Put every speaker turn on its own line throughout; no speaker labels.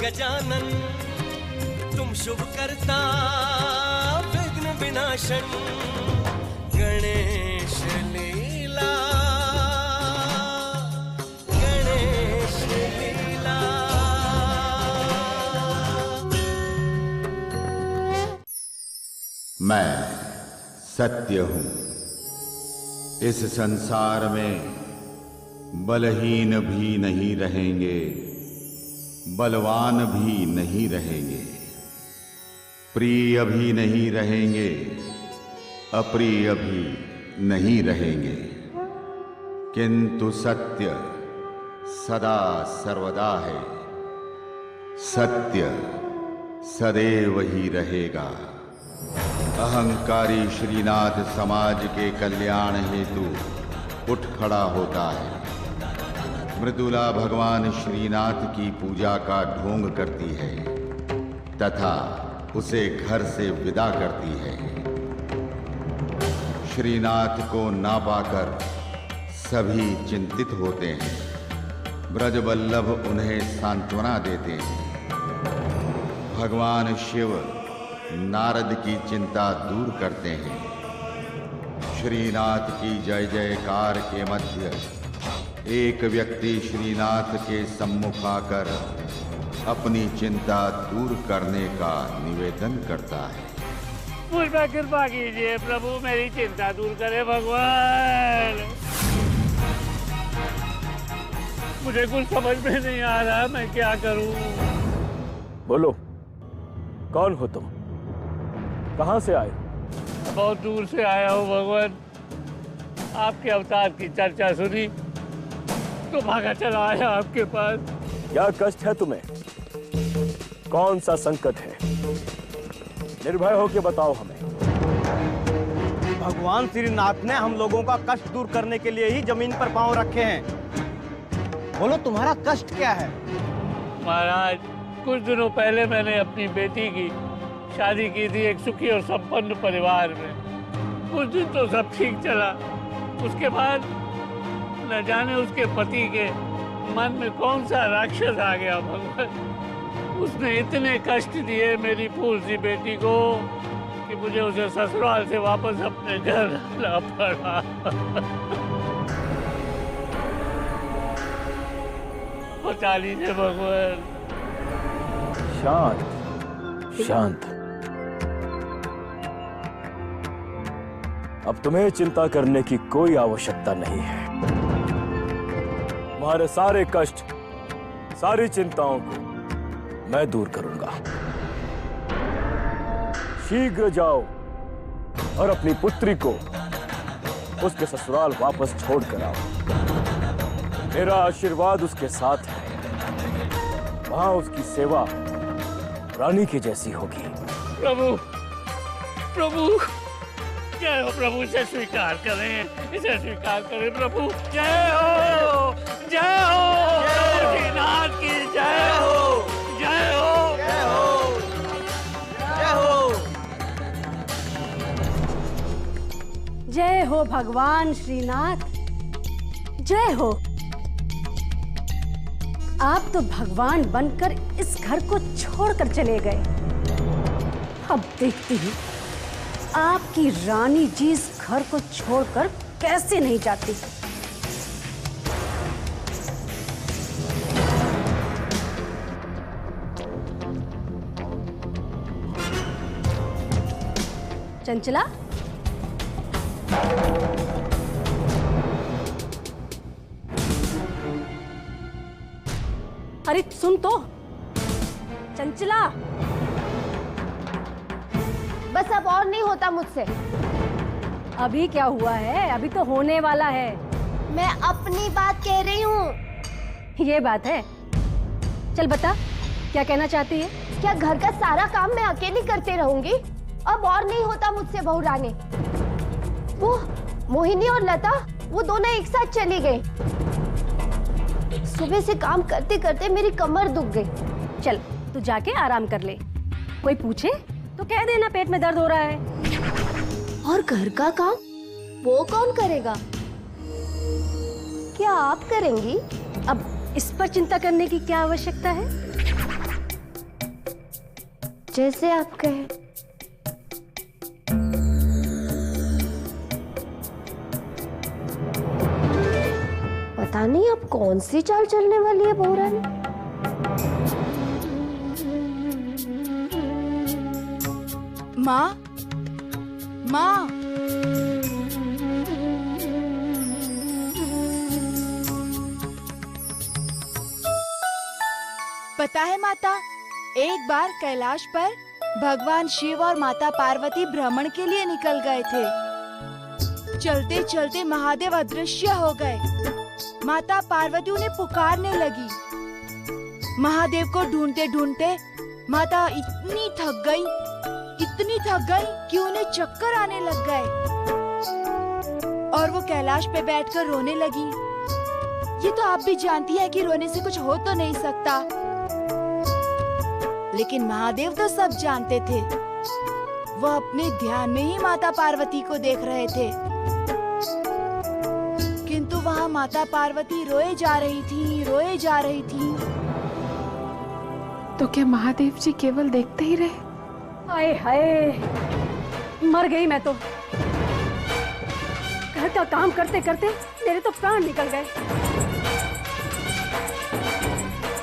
गजानन, तुम शुभ करता विघ्न विनाशन। गणेश लीला, गणेश लीला।
मैं सत्य हूं। इस संसार में बलहीन भी नहीं रहेंगे, बलवान भी नहीं रहेंगे, प्रिय भी नहीं रहेंगे, अप्रिय भी नहीं रहेंगे, किंतु सत्य सदा सर्वदा है। सत्य सदैव ही रहेगा। अहंकारी श्रीनाथ समाज के कल्याण हेतु उठ खड़ा होता है। मृदुला भगवान श्रीनाथ की पूजा का ढोंग करती है तथा उसे घर से विदा करती है। श्रीनाथ को ना पाकर सभी चिंतित होते हैं। ब्रजवल्लभ उन्हें सांत्वना देते हैं। भगवान शिव नारद की चिंता दूर करते हैं। श्रीनाथ की जय जयकार के मध्य एक व्यक्ति श्रीनाथ के सम्मुख आकर अपनी चिंता दूर करने का निवेदन करता है।
मुझ पर कृपा कीजिए प्रभु, मेरी चिंता दूर करे भगवान। मुझे कुछ समझ में नहीं आ रहा, मैं क्या करूं?
बोलो, कौन हो तुम? कहां से आए?
बहुत दूर से आया हूं भगवान। आपके अवतार की चर्चा सुनी तो भागा चला आया आपके पास।
क्या कष्ट है तुम्हें? कौन सा संकट है? निर्भय होकर बताओ हमें।
भगवान श्रीनाथ ने हम लोगों का कष्ट दूर करने के लिए ही जमीन पर पांव रखे हैं। बोलो, तुम्हारा कष्ट क्या है?
महाराज, कुछ दिनों पहले मैंने अपनी बेटी की शादी की थी एक सुखी और संपन्न परिवार में। कुछ दिन तो सब ठीक चला, उसके बाद न जाने उसके पति के मन में कौन सा राक्षस आ गया भगवान। उसने इतने कष्ट दिए मेरी फूल सी बेटी को कि मुझे उसे ससुराल से वापस अपने घर लाना पड़ा। बचा लीजिए भगवान।
शांत शांत। अब तुम्हें चिंता करने की कोई आवश्यकता नहीं है। तुम्हारे सारे कष्ट, सारी चिंताओं को मैं दूर करूंगा। शीघ्र जाओ और अपनी पुत्री को उसके ससुराल वापस छोड़ कर आओ। मेरा आशीर्वाद उसके साथ है। वहां उसकी सेवा रानी की जैसी होगी।
प्रभु, प्रभु, जय हो प्रभु, इसे स्वीकार करें, इसे स्वीकार करें प्रभु। जय हो, जय हो, श्रीनाथ की जय हो, जय हो,
जय हो, जय हो,
जय हो भगवान श्रीनाथ, जय हो। आप तो भगवान बनकर इस घर को छोड़कर चले गए। अब देखती हूँ आपकी रानी जी इस घर को छोड़कर कैसे नहीं जाती। चंचला, अरे सुन तो, चंचला।
बस अब और नहीं होता मुझसे।
अभी क्या हुआ है? अभी तो होने वाला है।
मैं अपनी बात कह रही हूँ।
ये बात है? चल बता, क्या कहना चाहती है?
क्या घर का सारा काम मैं अकेली करते रहूंगी? अब और नहीं होता मुझसे बहू रानी। वो मोहिनी और लता, वो दोनों एक साथ चली गई। सुबह से काम करते करते मेरी कमर दुख गई।
चल तू जाके आराम कर ले। कोई पूछे तो कह देना पेट में दर्द हो रहा है।
और घर का काम वो कौन करेगा? क्या आप करेंगी?
अब इस पर चिंता करने की क्या आवश्यकता है?
जैसे आप कहें। पता नहीं अब कौन सी चाल चलने वाली है बहू रानी।
माँ, माँ, पता है माता, एक बार कैलाश पर भगवान शिव और माता पार्वती भ्रमण के लिए निकल गए थे। चलते चलते महादेव अदृश्य हो गए। माता पार्वती उन्हें पुकारने लगी। महादेव को ढूंढते ढूंढते माता इतनी थक गई कि उन्हें चक्कर आने लग गए और वो कैलाश पे बैठकर रोने लगी। ये तो आप भी जानती है कि रोने से कुछ हो तो नहीं सकता, लेकिन महादेव तो सब जानते थे। वो अपने ध्यान में ही माता पार्वती को देख रहे थे, किंतु वहाँ माता पार्वती रोए जा रही थी।
तो क्या महादेव जी केवल देखते ही रहे?
हाय हाय, मर गई मैं तो। घर का काम करते करते मेरे तो प्राण निकल गए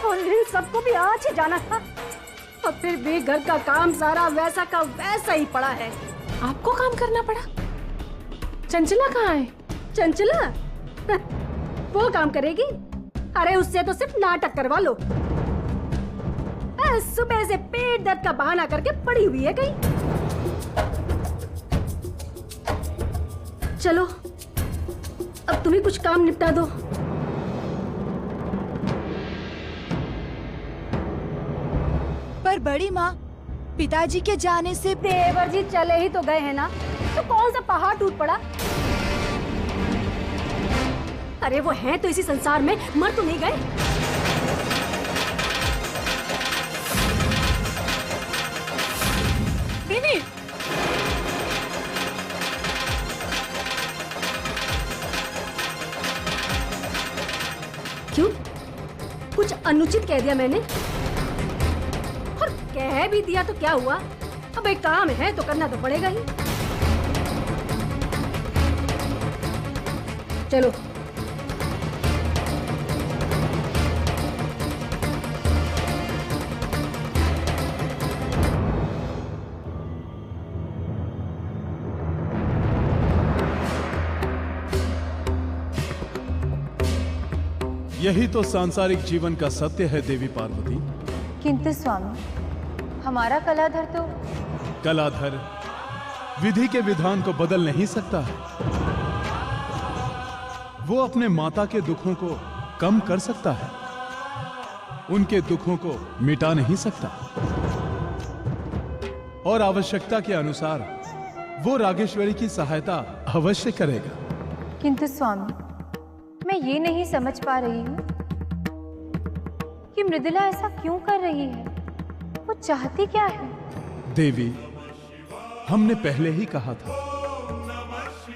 और इन सबको भी आज ही जाना था, और फिर भी घर का काम सारा वैसा का वैसा ही पड़ा है।
आपको काम करना पड़ा? चंचला कहाँ है?
चंचला वो काम करेगी? अरे उससे तो सिर्फ नाटक करवा लो। सुबह से पेट दर्द का बहाना करके पड़ी हुई है कहीं। चलो अब तुम्हें कुछ काम निपटा दो।
पर बड़ी माँ, पिताजी के जाने से
देवर जी चले ही तो गए हैं ना, तो कौन सा पहाड़ टूट पड़ा? अरे वो हैं तो इसी संसार में, मर तो नहीं गए। दीदी, क्यों? कुछ अनुचित कह दिया मैंने? और कह भी दिया तो क्या हुआ? अब एक काम है तो करना तो पड़ेगा ही। चलो
यही तो सांसारिक जीवन का सत्य है देवी पार्वती।
किंतु स्वामी, हमारा कलाधर तो
कलाधर विधि के विधान को बदल नहीं सकता है। वो अपने माता के दुखों को कम कर सकता है, उनके दुखों को मिटा नहीं सकता, और आवश्यकता के अनुसार वो रागेश्वरी की सहायता अवश्य करेगा।
किंतु स्वामी, मैं ये नहीं समझ पा रही हूँ कि मृदुला ऐसा क्यों कर रही है। वो चाहती क्या है?
देवी, हमने पहले ही कहा था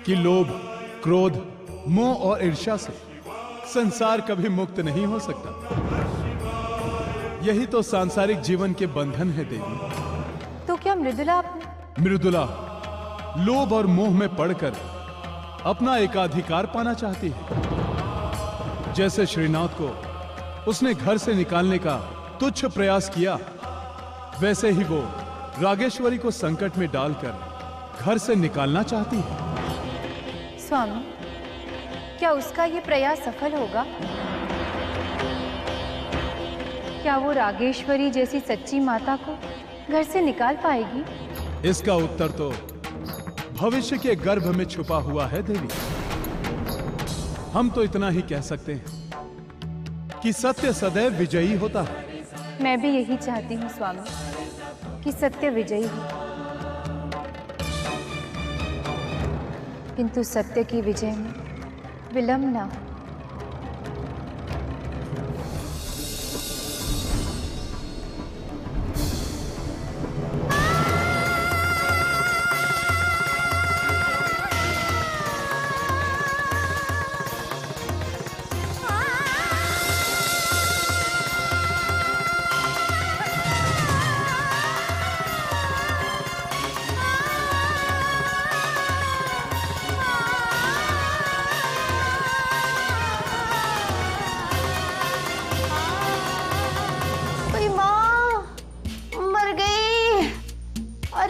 कि लोभ, क्रोध, मोह और ईर्ष्या से संसार कभी मुक्त नहीं हो सकता। यही तो सांसारिक जीवन के बंधन है देवी।
तो क्या मृदुला
लोभ और मोह में पड़कर अपना एकाधिकार पाना चाहती है? जैसे श्रीनाथ को उसने घर से निकालने का तुच्छ प्रयास किया, वैसे ही वो रागेश्वरी को संकट में डालकर घर से निकालना चाहती है।
स्वामी, क्या उसका ये प्रयास सफल होगा? क्या वो रागेश्वरी जैसी सच्ची माता को घर से निकाल पाएगी?
इसका उत्तर तो भविष्य के गर्भ में छुपा हुआ है देवी। हम तो इतना ही कह सकते हैं कि सत्य सदैव विजयी होता है।
मैं भी यही चाहती हूँ स्वामी, कि सत्य विजयी हो, किंतु सत्य की विजय में विलंब ना हो।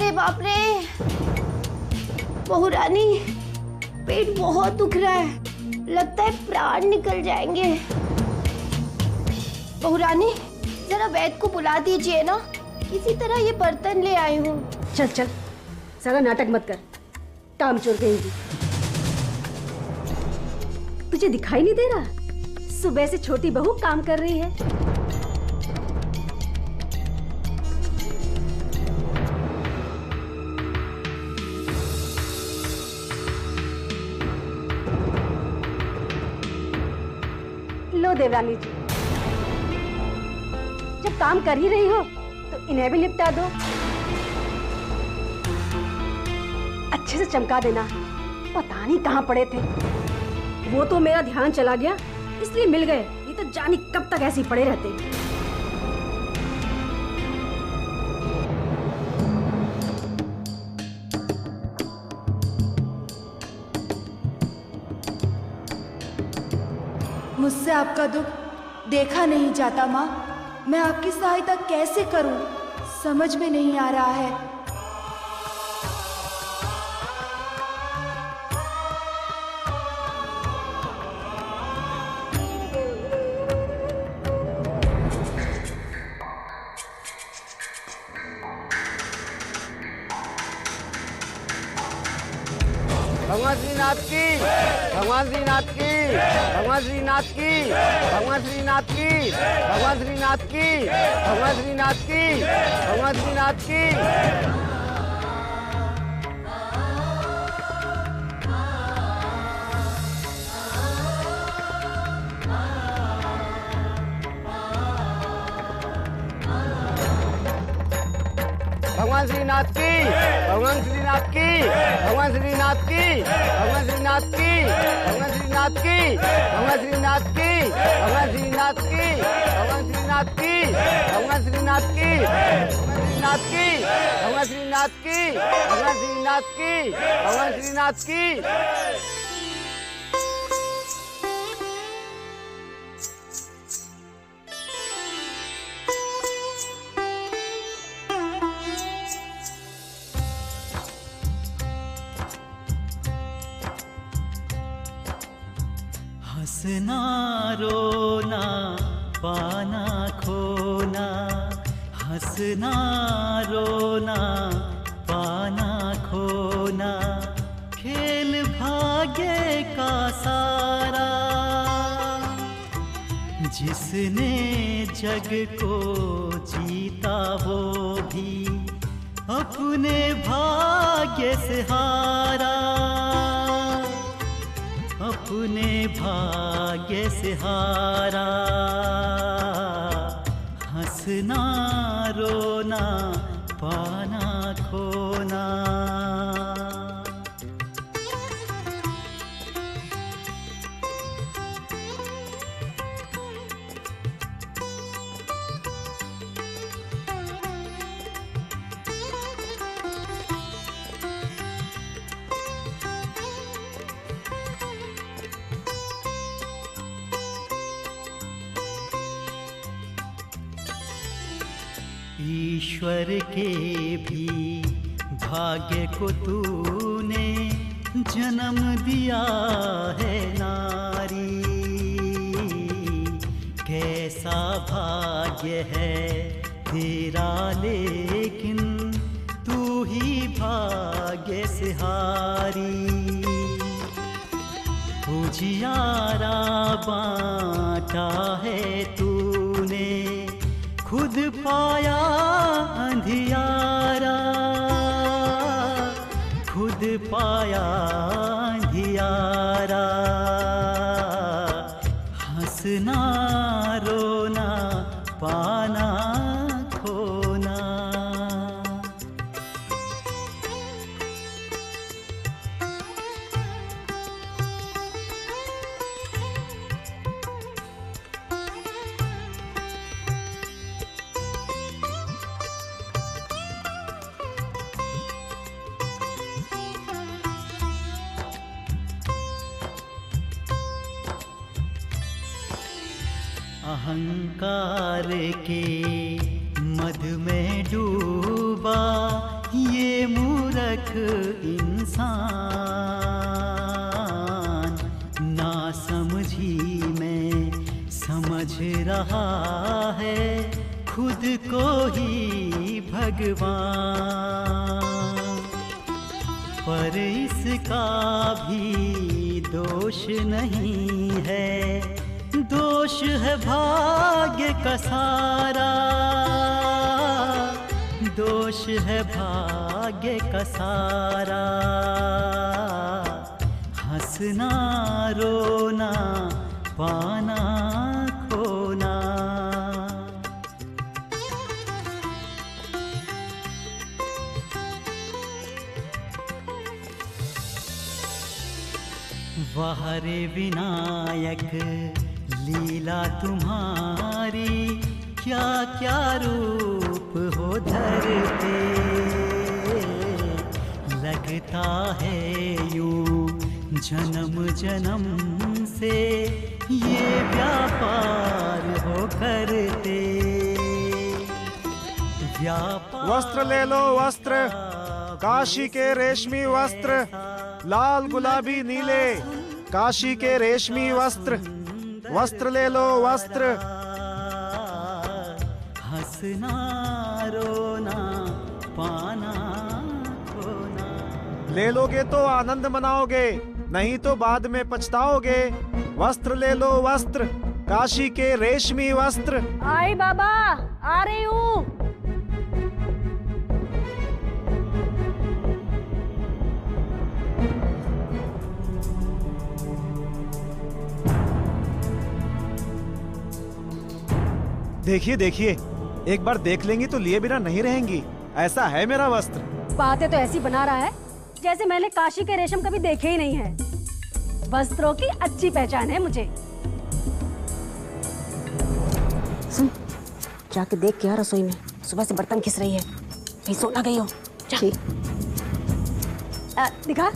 अरे बाप रे, बहू रानी पेट बहुत दुख रहा है, लगता है प्राण निकल जाएंगे। बहू रानी जरा वैद्य को बुला दीजिए ना, किसी तरह ये बर्तन ले आई हूँ।
चल चल, सारा नाटक मत कर, काम चोर गई। तुझे दिखाई नहीं दे रहा? सुबह से छोटी बहू काम कर रही है। लो देवरानी जी, जब काम कर ही रही हो तो इन्हें भी निपटा दो। अच्छे से चमका देना, पता नहीं कहाँ पड़े थे। वो तो मेरा ध्यान चला गया इसलिए मिल गए, ये तो जाने कब तक ऐसे ही पड़े रहते।
मुझसे आपका दुख देखा नहीं जाता माँ। मैं आपकी सहायता कैसे करूं, समझ में नहीं आ रहा है।
भगवान श्रीनाथ की, भगवान श्रीनाथ की, भगवान श्रीनाथ की, भगवान श्रीनाथ की, भगवान श्रीनाथ की, भगवान श्रीनाथ की, भगवान श्रीनाथ की। भगवान श्रीनाथ की, भगवान श्रीनाथ की, भगवान श्रीनाथ की, भगवान श्रीनाथ की, भगवान श्रीनाथ की, भगवान श्रीनाथ की, भगवान श्रीनाथ की, भगवान श्रीनाथ की, भगवान श्रीनाथ की, भगवान श्रीनाथ की, भगवान श्रीनाथ की, भगवान श्रीनाथ की, भगवान श्रीनाथ की।
हंसना रोना पाना खोना, हंसना रोना पाना खोना, खेल भाग्य का सारा। जिसने जग को जीता वो भी अपने भाग्य से हारा, अपने भाग्य से हारा। हंसना रोना पाना खोना। ईश्वर के भी भाग्य को तूने जन्म दिया है नारी। कैसा भाग्य है तेरा, लेकिन तू ही भाग्य से हारी। उजियारा बांटा है तूने, खुद पाया अंधियारा, खुद पाया अंधियारा। हंसना रोना पाना खोना। अहंकार के मध में डूबा ये मूर्ख इंसान ना समझी में समझ रहा है खुद को ही भगवान। पर इसका भी दोष नहीं है, दोष है भाग्य का सारा, दोष है भाग्य का सारा। हंसना रोना पाना खोना। वाह रे विनायक लीला तुम्हारी, क्या क्या रूप हो धरते। लगता है यूं जन्म जन्म से ये व्यापार हो करते। व्यापार
वस्त्र ले लो वस्त्र, काशी के रेशमी वस्त्र, लाल गुलाबी नीले काशी के रेशमी वस्त्र। वस्त्र ले लो वस्त्र।
हंसना रोना पाना खोना।
ले लोगे तो आनंद मनाओगे, नहीं तो बाद में पछताओगे। वस्त्र ले लो वस्त्र, काशी के रेशमी वस्त्र।
आई बाबा, आ रही हूँ।
देखिए देखिए, एक बार देख लेंगी तो लिए बिना नहीं रहेंगी। ऐसा है मेरा वस्त्र।
बातें तो ऐसी बना रहा है जैसे मैंने काशी के रेशम कभी देखे ही नहीं है। वस्त्रों की अच्छी पहचान है मुझे। सुन, जाके देख के आ रसोई में, सुबह से बर्तन खिस रही है, कहीं सो ना गई हो। ठीक। दिखा।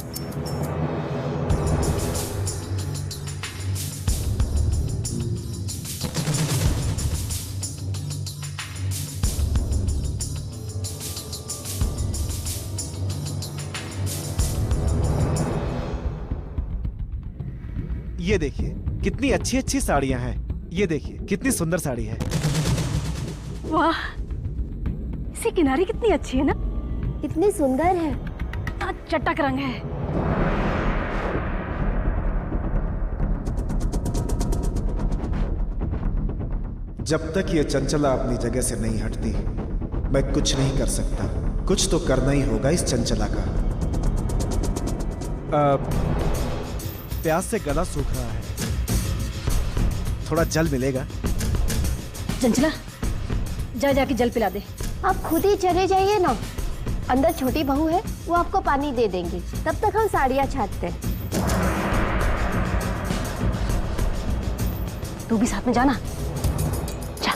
ये देखिए कितनी अच्छी अच्छी साड़ियां हैं। ये देखिए कितनी सुंदर साड़ी है।
वाह, इसी किनारी कितनी अच्छी है ना।
कितनी सुंदर है।
चटक रंग है।
जब तक ये चंचला अपनी जगह से नहीं हटती, मैं कुछ नहीं कर सकता। कुछ तो करना ही होगा इस चंचला का। प्यास से गला सूख रहा है, थोड़ा जल मिलेगा?
चंचला, जाके जल पिला दे।
आप खुद ही चले जाइए ना, अंदर छोटी बहू है, वो आपको पानी दे देंगी। तब तक हम साड़ियाँ छाटते हैं।
तू भी साथ में जाना। जा।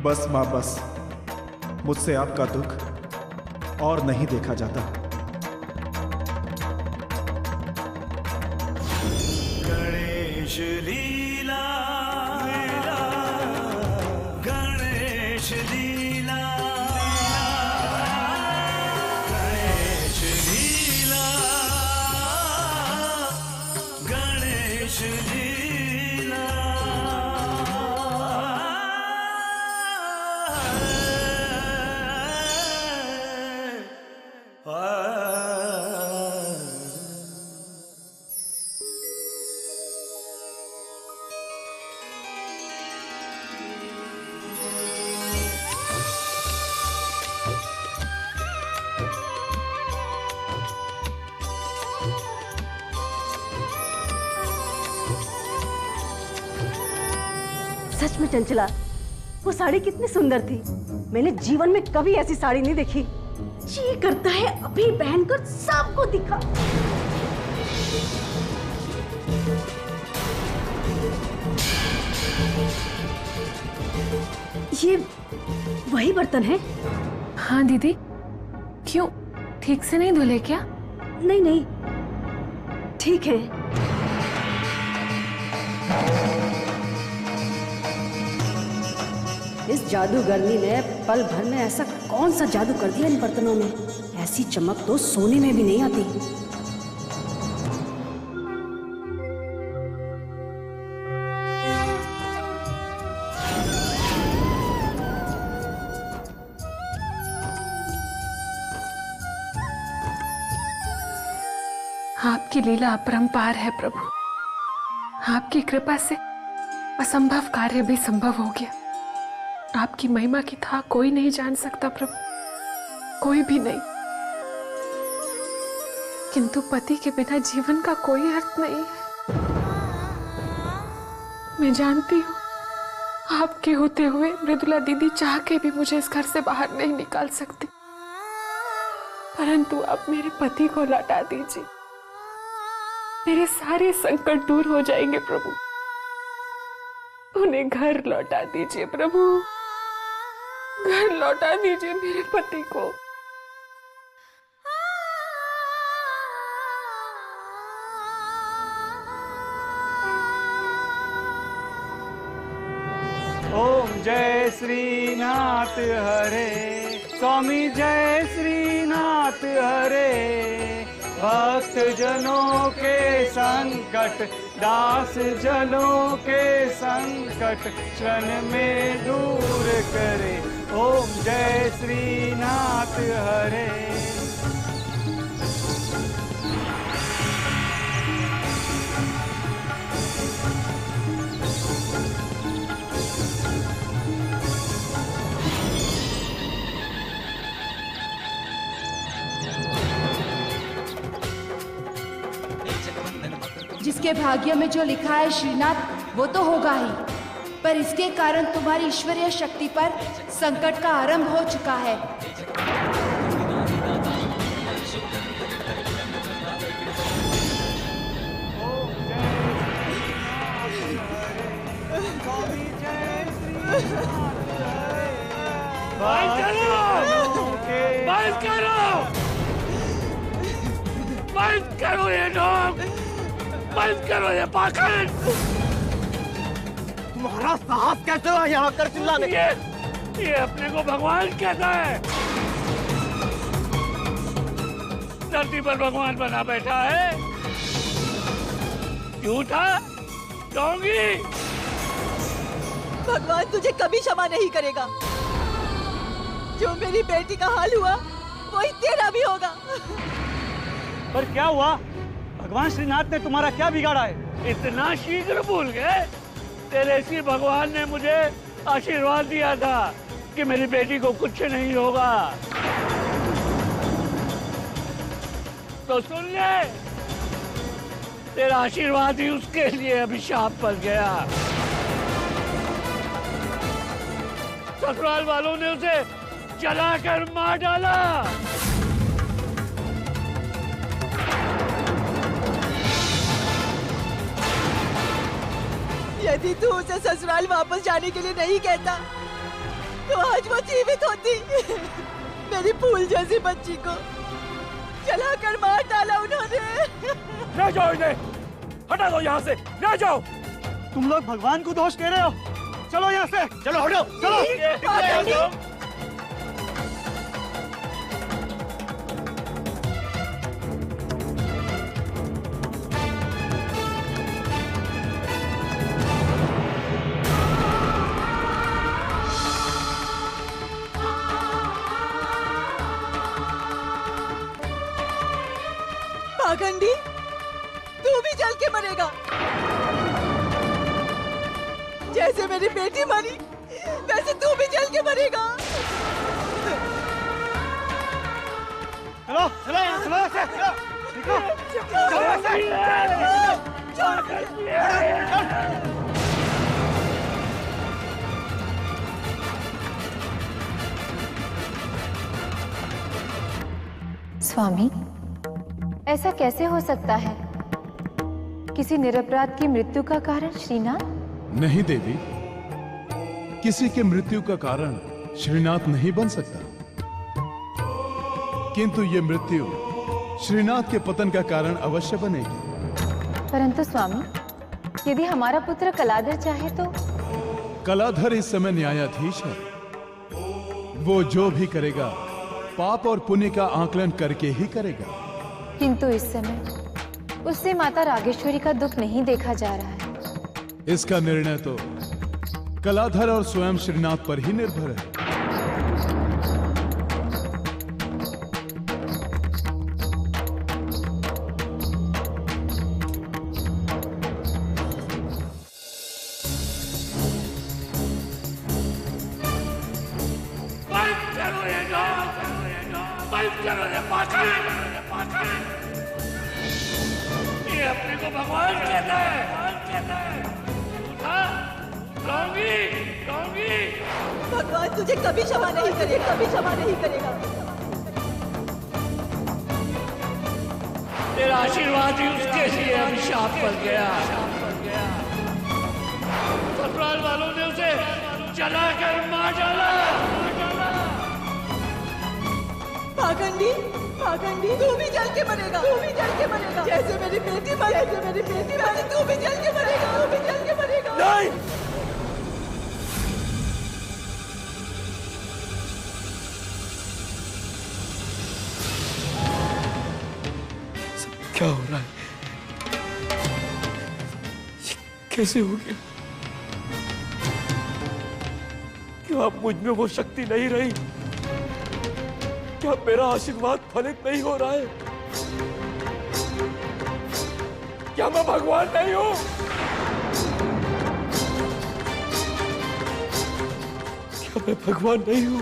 बस माँ बस, मुझसे आपका दुख और नहीं देखा जाता।
गणेश लीला गणेश लीला गणेश लीला गणेश लीला।
सच में चंचला, वो साड़ी कितनी सुंदर थी। मैंने जीवन में कभी ऐसी साड़ी नहीं देखी। जी करता है अभी पहनकर सबको दिखा। ये वही बर्तन है?
हाँ दीदी, क्यों ठीक से नहीं धुले क्या?
नहीं नहीं, ठीक है। इस जादूगरनी ने पल भर में ऐसा कौन सा जादू कर दिया इन बर्तनों में? ऐसी चमक तो सोने में भी नहीं आती।
आपकी लीला अपरंपार है प्रभु। आपकी कृपा से असंभव कार्य भी संभव हो गया। आपकी महिमा की था कोई नहीं जान सकता प्रभु, कोई भी नहीं। किंतु पति के बिना जीवन का कोई अर्थ नहीं है। मैं जानती हूँ आपके होते हुए मृदुला दीदी चाह के भी मुझे इस घर से बाहर नहीं निकाल सकती, परंतु अब मेरे पति को लौटा दीजिए। मेरे सारे संकट दूर हो जाएंगे प्रभु। उन्हें घर लौटा दीजिए प्रभु, घर लौटा दीजिए मेरे पति को।
ओम जय श्रीनाथ हरे, स्वामी जय श्रीनाथ हरे। भक्त जनों के संकट, दास जनों के संकट क्षण में दूर करे। ओम जय श्रीनाथ हरे।
जिसके भाग्य में जो लिखा है श्रीनाथ, वो तो होगा ही, पर इसके कारण तुम्हारी ईश्वरीय शक्ति पर संकट का आरंभ हो चुका है।
बंद करो, बंद करो ये लोग, बंद करो ये पाखंड।
तुम्हारा साहस कैसे हुआ यहाँ कर चिल्लाने?
ये अपने को भगवान कहता है, धरती पर भगवान बना बैठा है। झूठा डोंगी।
भगवान तुझे कभी क्षमा नहीं करेगा। जो मेरी बेटी का हाल हुआ वही तेरा भी होगा।
पर क्या हुआ? भगवान श्रीनाथ ने तुम्हारा क्या बिगाड़ा है?
इतना शीघ्र भूल गए? तेरे इसी भगवान ने मुझे आशीर्वाद दिया था कि मेरी बेटी को कुछ नहीं होगा। तो सुन ले, तेरा आशीर्वाद ही उसके लिए अभिशाप बन गया। ससुराल वालों ने उसे जलाकर मार डाला।
यदि तू उसे ससुराल वापस जाने के लिए नहीं कहता तो आज वो जीवित होती। मेरी फूल जैसी बच्ची को जलाकर मार डाला उन्होंने।
ले जाओ इन्हें, हटा दो यहाँ से, ले जाओ।
तुम लोग भगवान को दोष दे रहे हो। चलो यहाँ से, चलो हटो, चलो।
पाखंडी, तू भी जल के मरेगा। जैसे मेरी बेटी मरी वैसे तू भी जल के मरेगा।
चलो चलो यहाँ, चलो यहाँ से, चलो, चलो यहाँ से।
स्वामी, ऐसा कैसे हो सकता है? किसी निरपराध की मृत्यु का कारण श्रीनाथ?
नहीं देवी, किसी के मृत्यु का कारण श्रीनाथ नहीं बन सकता, किंतु ये मृत्यु श्रीनाथ के पतन का कारण अवश्य बनेगी।
परंतु स्वामी, यदि हमारा पुत्र कलाधर चाहे तो?
कलाधर इस समय न्यायाधीश है। वो जो भी करेगा पाप और पुण्य का आकलन करके ही करेगा।
किंतु इस समय उससे माता रागेश्वरी का दुख नहीं देखा जा रहा है।
इसका निर्णय तो कलाधर और स्वयं श्रीनाथ पर ही निर्भर है।
ये अपने को भगवान कहता है।
भगवान तुझे कभी क्षमा नहीं करेगा, कभी क्षमा नहीं करेगा।
तेरा आशीर्वाद ही उसके लिए अभिशाप बन गया। ससुराल वालों ने उसे जलाकर मार डाला।
पाखंडी, पाखंडी, तू भी जल के मरेगा, तू भी जल के मरेगा। जैसे मेरी बेटी मरी, जैसे मेरी बेटी मरी, तू भी जल के मरेगा, तू भी जल के मरेगा।
नहीं, क्या हो रहा है? कैसे हो गया? क्या अब मुझ में वो शक्ति नहीं रही? क्या मेरा आशीर्वाद फलित नहीं हो रहा है? क्या मैं भगवान नहीं हूं? क्या मैं भगवान नहीं हूं?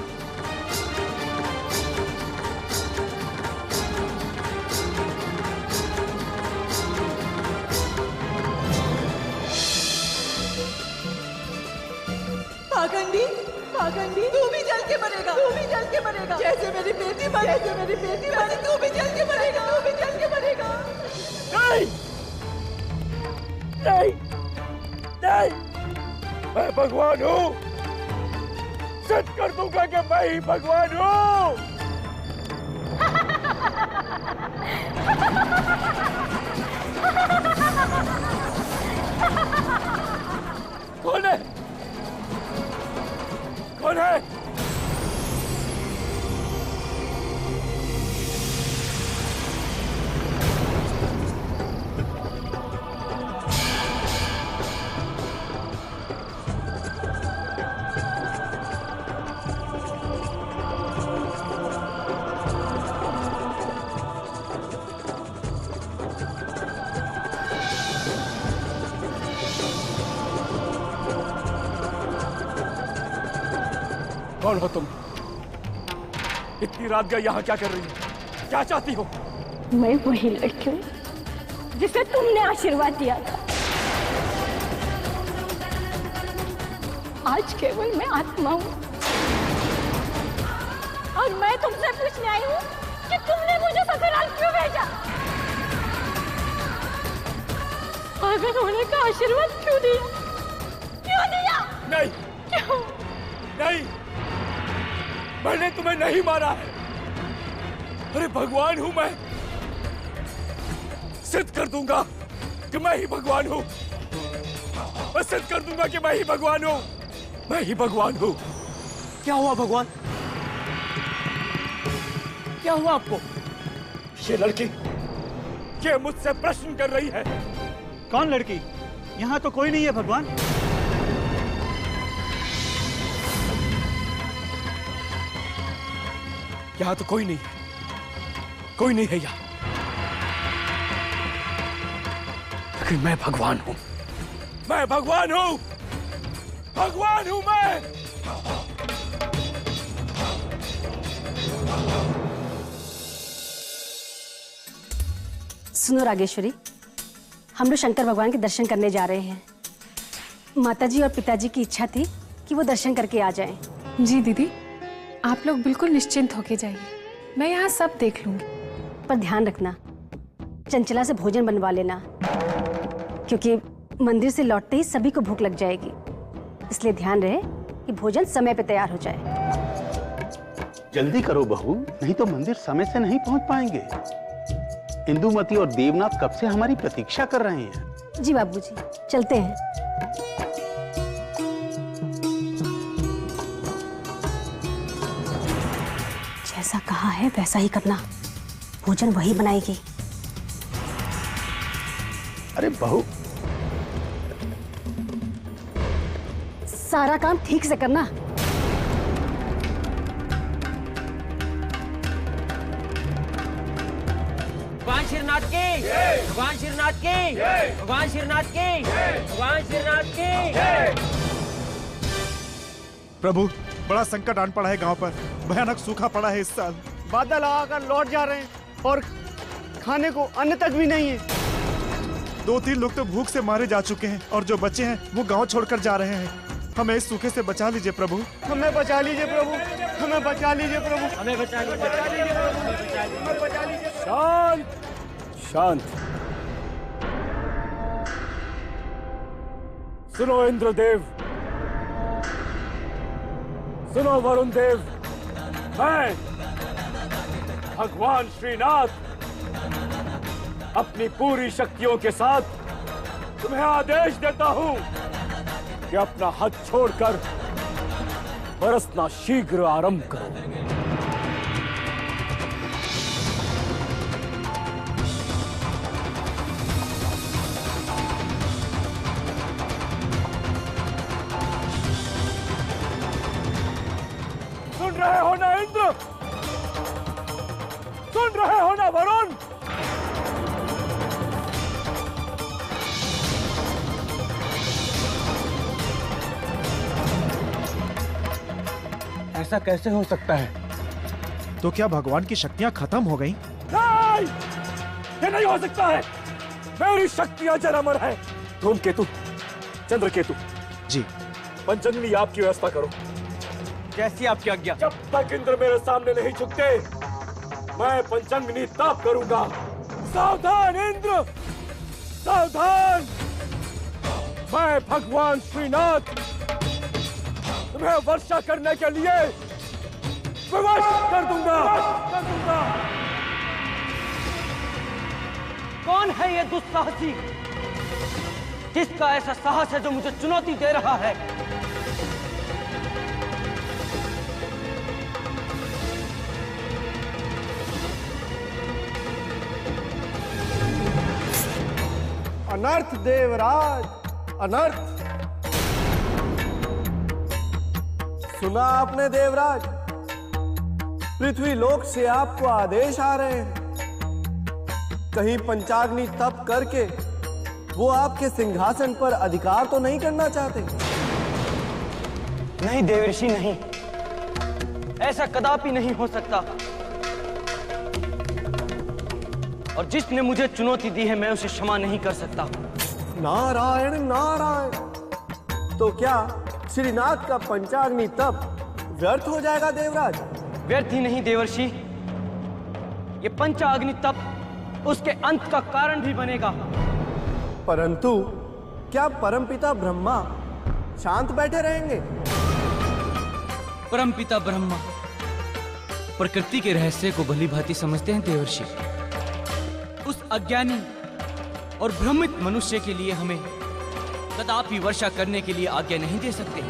पाखंडी, पाखंडी, तू भी जल के मरेगा, तू भी जल के मरेगा। जैसे मेरी बेटी मरी, जैसे मेरी बेटी मरी, तू भी जल के मरेगा, तू भी जल के मरेगा।
नहीं, नहीं, नहीं, मैं भगवान हूँ। सच कर दूंगा कि मैं ही भगवान हूँ। कौन है? कौन है? कौन हो तुम? इतनी रात गए यहाँ क्या कर रही हो? क्या चाहती हो?
मैं वही लड़की हूँ जिसे तुमने आशीर्वाद दिया था। आज केवल मैं आत्मा हूँ और मैं तुमसे पूछने आई हूँ कि तुमने मुझे ससुराल क्यों भेजा? पागल होने का आशीर्वाद क्यों दिया? क्यों दिया?
नहीं,
क्यों?
नहीं, मैंने तुम्हें नहीं मारा है। अरे भगवान हूं मैं। सिद्ध कर दूंगा कि मैं ही भगवान हूं। मैं सिद्ध कर दूंगा कि मैं ही भगवान हूं। मैं ही भगवान हूं।
क्या हुआ भगवान? क्या हुआ आपको?
ये लड़की, ये मुझसे प्रश्न कर रही है।
कौन लड़की? यहाँ तो कोई नहीं है भगवान।
यहाँ तो कोई नहीं है, कोई नहीं है यहाँ। लेकिन मैं भगवान हूं। मैं भगवान हूं। भगवान हूं मैं।
सुनो रागेश्वरी, हम लोग शंकर भगवान के दर्शन करने जा रहे हैं। माताजी और पिताजी की इच्छा थी कि वो दर्शन करके आ जाएं।
जी दीदी, आप लोग बिल्कुल निश्चिंत होके जाइए, मैं यहाँ सब देख लूंगी।
पर ध्यान रखना, चंचला से भोजन बनवा लेना, क्योंकि मंदिर से लौटते ही सभी को भूख लग जाएगी। इसलिए ध्यान रहे कि भोजन समय पे तैयार हो जाए।
जल्दी करो बहू, नहीं तो मंदिर समय से नहीं पहुंच पाएंगे। इंदुमती और देवनाथ कब से हमारी प्रतीक्षा कर रहे हैं।
जी बाबूजी, चलते हैं। जैसा कहा है वैसा ही करना, भोजन वही बनाएगी।
अरे बहू,
सारा काम ठीक से करना।
भगवान श्रीनाथ की, भगवान श्रीनाथ की, भगवान श्रीनाथ की, भगवान श्रीनाथ की।
प्रभु, बड़ा संकट आन पड़ा है गांव पर। भयानक सूखा पड़ा है इस साल।
बादल आकर लौट जा रहे हैं और खाने को अन्न तक भी नहीं है।
2-3 लोग तो भूख से मारे जा चुके हैं और जो बचे हैं वो गांव छोड़कर जा रहे हैं। हमें इस सूखे से बचा लीजिए प्रभु।
हमें बचा लीजिए प्रभु, हमें बचा लीजिए प्रभु,
हमें बचा लीजिए,
हमें बचा लीजिए।
शांत शांत। सुनो इंद्रदेव, सुनो वरुण देव, मैं भगवान श्रीनाथ अपनी पूरी शक्तियों के साथ तुम्हें आदेश देता हूं कि अपना हाथ छोड़कर बरसना शीघ्र आरंभ करो। सुन रहे हो ना इंद्र? सुन रहे हो ना वरुण?
ऐसा कैसे हो सकता है?
तो क्या भगवान की शक्तियां खत्म हो गईं?
नहीं, ये नहीं हो सकता है। मेरी शक्तियां जरामर है। धूमकेतु, चंद्रकेतु
जी,
पंचाग्नि आपकी व्यवस्था करो।
कैसी आपकी आज्ञा?
जब तक इंद्र मेरे सामने नहीं झुकते मैं पंचाग्नि ताप करूंगा। सावधान इंद्र, सावधान। मैं भगवान श्रीनाथ तुम्हें वर्षा करने के लिए विवश कर दूंगा।
कौन है ये दुस्साहसी जिसका ऐसा साहस है जो मुझे चुनौती दे रहा है?
अनर्थ देवराज, अनर्थ। सुना आपने देवराज? पृथ्वी लोक से आपको आदेश आ रहे हैं। कहीं पंचाग्नि तप करके वो आपके सिंहासन पर अधिकार तो नहीं करना चाहते?
नहीं देवर्षि, नहीं, ऐसा कदापि नहीं हो सकता। और जिसने मुझे चुनौती दी है मैं उसे क्षमा नहीं कर सकता।
नारायण नारायण। तो क्या श्रीनाथ का पंचाग्नि तप व्यर्थ हो जाएगा देवराज?
व्यर्थ ही नहीं देवर्षि, ये पंचाग्नि तप उसके अंत का कारण भी बनेगा।
परंतु क्या परमपिता ब्रह्मा शांत बैठे रहेंगे?
परमपिता ब्रह्मा प्रकृति के रहस्य को भली भांति समझते हैं देवर्षि। उस अज्ञानी और भ्रमित मनुष्य के लिए हमें कदापि वर्षा करने के लिए आज्ञा नहीं दे सकते।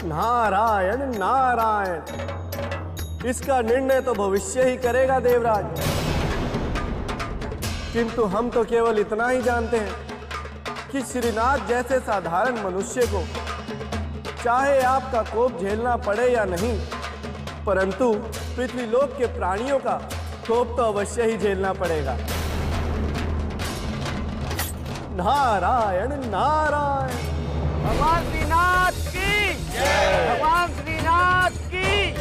नारायण नारायण। इसका निर्णय तो भविष्य ही करेगा देवराज, किंतु हम तो केवल इतना ही जानते हैं कि श्रीनाथ जैसे साधारण मनुष्य को चाहे आपका कोप झेलना पड़े या नहीं, परंतु पृथ्वीलोक के प्राणियों का कोप तो अवश्य ही झेलना पड़ेगा। नारायण नारायण। भगवान श्रीनाथ की, भगवान श्रीनाथ की,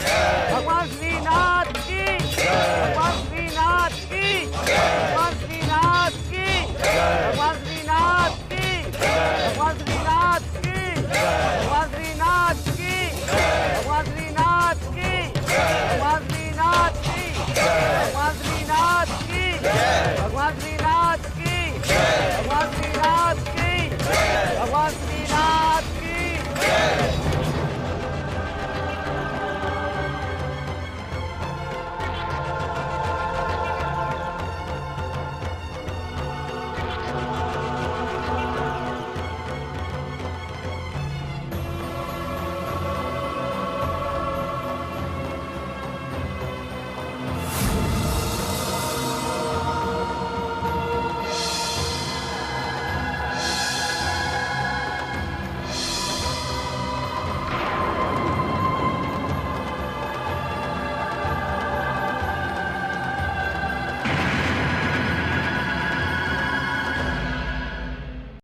भगवान श्रीनाथ की, भगवान